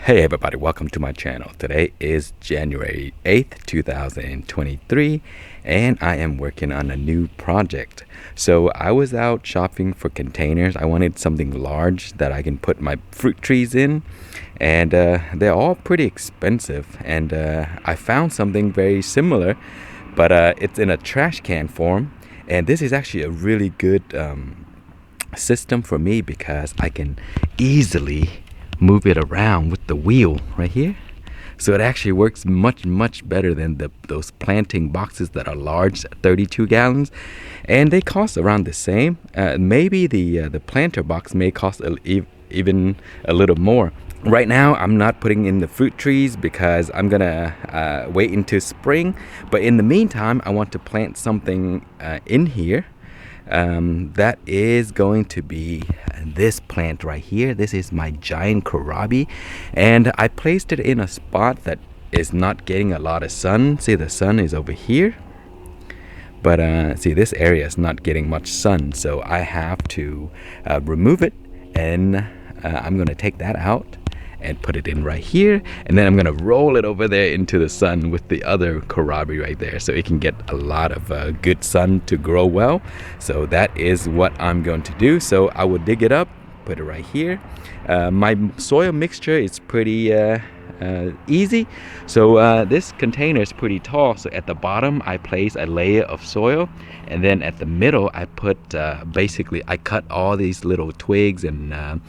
Hey everybody, welcome to my channel. Today is January 8th, 2023, and I am working on a new project. So I was out shopping for containers. I wanted something large that I can put my fruit trees in, and they're all pretty expensive. And I found something very similar, but it's in a trash can form. And this is actually a really good system for me because I can easily move it around with the wheel right here. So it actually works much better than those planting boxes that are large, 32 gallons, and they cost around the same. Maybe the planter box may cost even a little more. Right now I'm not putting in the fruit trees because I'm gonna wait until spring, but in the meantime I want to plant something in here. That is going to be this plant right here. This is my giant kohlrabi, and I placed it in a spot that is not getting a lot of sun. See, the sun is over here, but see, this area is not getting much sun, so I have to remove it, and I'm gonna take that out and put it in right here, and then I'm gonna roll it over there into the sun with the other kohlrabi right there, so it can get a lot of good sun to grow well. So that is what I'm going to do. So I will dig it up, put it right here. My soil mixture is pretty easy. So this container is pretty tall, so at the bottom I place a layer of soil, and then at the middle I put basically I cut all these little twigs and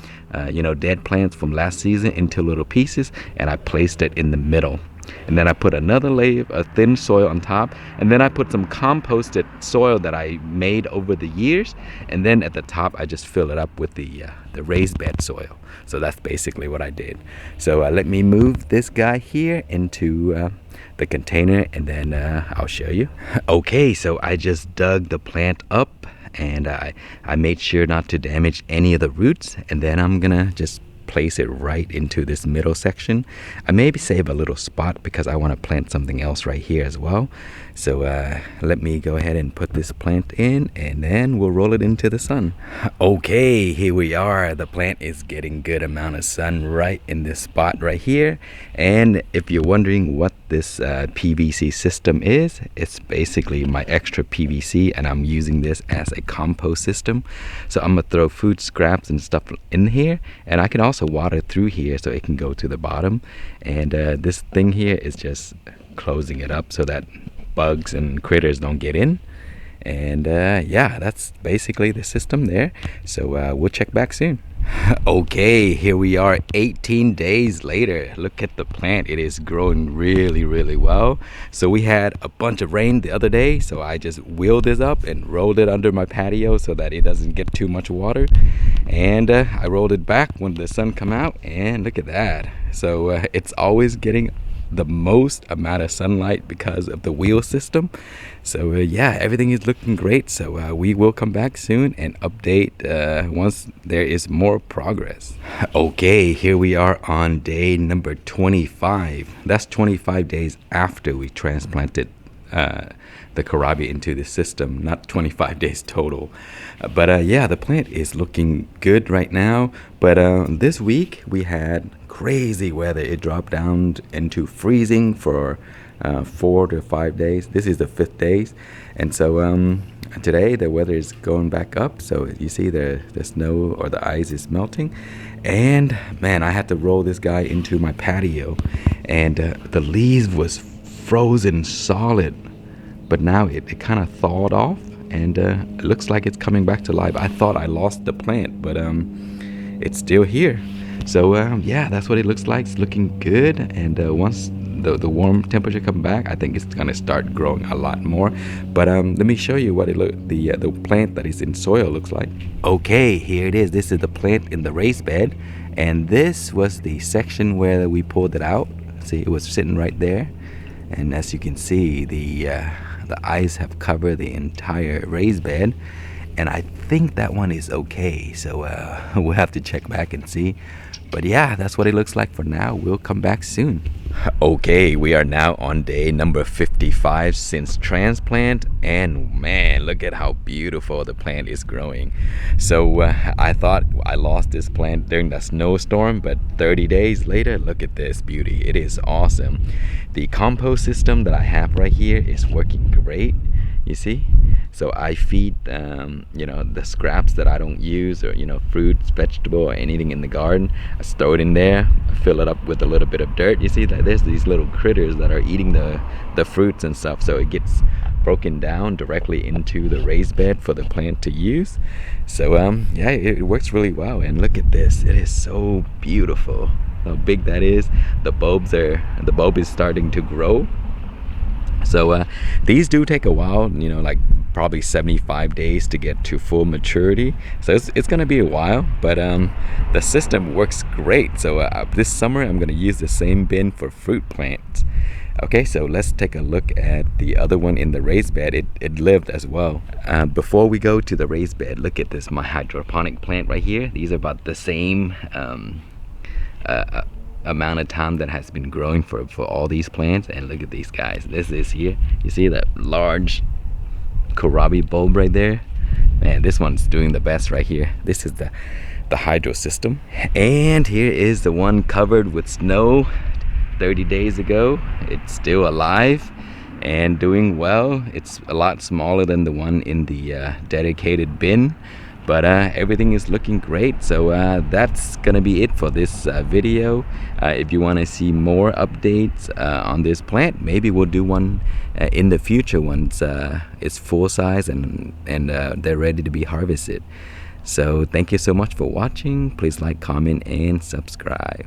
dead plants from last season into little pieces, and I placed it in the middle. And then I put another layer of thin soil on top, and then I put some composted soil that I made over the years, and then at the top I just fill it up with the raised bed soil. So that's basically what I did. So let me move this guy here into the container, and then I'll show you. Okay, so I just dug the plant up, and I made sure not to damage any of the roots, and then I'm gonna just place it right into this middle section. I maybe save a little spot because I want to plant something else right here as well. So let me go ahead and put this plant in, and then we'll roll it into the sun. Okay, here we are. The plant is getting good amount of sun right in this spot right here. And if you're wondering what this PVC system is, it's basically my extra PVC, and I'm using this as a compost system. So I'm gonna throw food scraps and stuff in here, and I can also water through here so it can go to the bottom. And this thing here is just closing it up so that bugs and critters don't get in. And yeah, that's basically the system there. So we'll check back soon. Okay, here we are 18 days later. Look at the plant. It is growing really well. So we had a bunch of rain the other day, so I just wheeled this up and rolled it under my patio so that it doesn't get too much water. And I rolled it back when the sun come out, and look at that. So it's always getting the most amount of sunlight because of the wheel system. So yeah, everything is looking great. So we will come back soon and update once there is more progress. Okay, here we are on day number 25. That's 25 days after we transplanted the kohlrabi into the system, not 25 days total. But yeah, the plant is looking good right now. But this week we had crazy weather. It dropped down into freezing for 4 to 5 days. This is the 5th day, and so today the weather is going back up. So you see the snow or the ice is melting, and man, I had to roll this guy into my patio, and the leaves was frozen solid, but now it kind of thawed off, and it looks like it's coming back to life. I thought I lost the plant, but it's still here. So yeah, that's what it looks like. It's looking good, and once the warm temperature come back, I think it's gonna start growing a lot more. But let me show you what the plant that is in soil looks like. Okay, here it is. This is the plant in the raised bed, and this was the section where we pulled it out. See, it was sitting right there, and as you can see, the ice have covered the entire raised bed, and I think that one is okay. So we'll have to check back and see. But yeah, that's what it looks like for now. We'll come back soon. Okay, we are now on day number 55 since transplant, and man, look at how beautiful the plant is growing. So I thought I lost this plant during the snowstorm, but 30 days later, look at this beauty. It is awesome. The compost system that I have right here is working great. You see? So I feed the scraps that I don't use, or fruits, vegetable, or anything in the garden. I just throw it in there, fill it up with a little bit of dirt. You see that there's these little critters that are eating the fruits and stuff, so it gets broken down directly into the raised bed for the plant to use. So yeah, it works really well. And look at this, it is so beautiful how big that is. The bulb is starting to grow. So these do take a while, like probably 75 days to get to full maturity. So it's gonna be a while, but the system works great. So this summer I'm gonna use the same bin for fruit plants. Okay, so let's take a look at the other one in the raised bed. It lived as well. Before we go to the raised bed, look at this, my hydroponic plant right here. These are about the same amount of time that has been growing for all these plants. And look at these guys. This is here, you see that large Kohlrabi bulb right there? Man, this one's doing the best right here. This is the hydro system. And here is the one covered with snow 30 days ago. It's still alive and doing well. It's a lot smaller than the one in the dedicated bin, but everything is looking great. So that's gonna be it for this video. If you want to see more updates on this plant, maybe we'll do one in the future once it's full size and they're ready to be harvested. So thank you so much for watching. Please like, comment, and subscribe.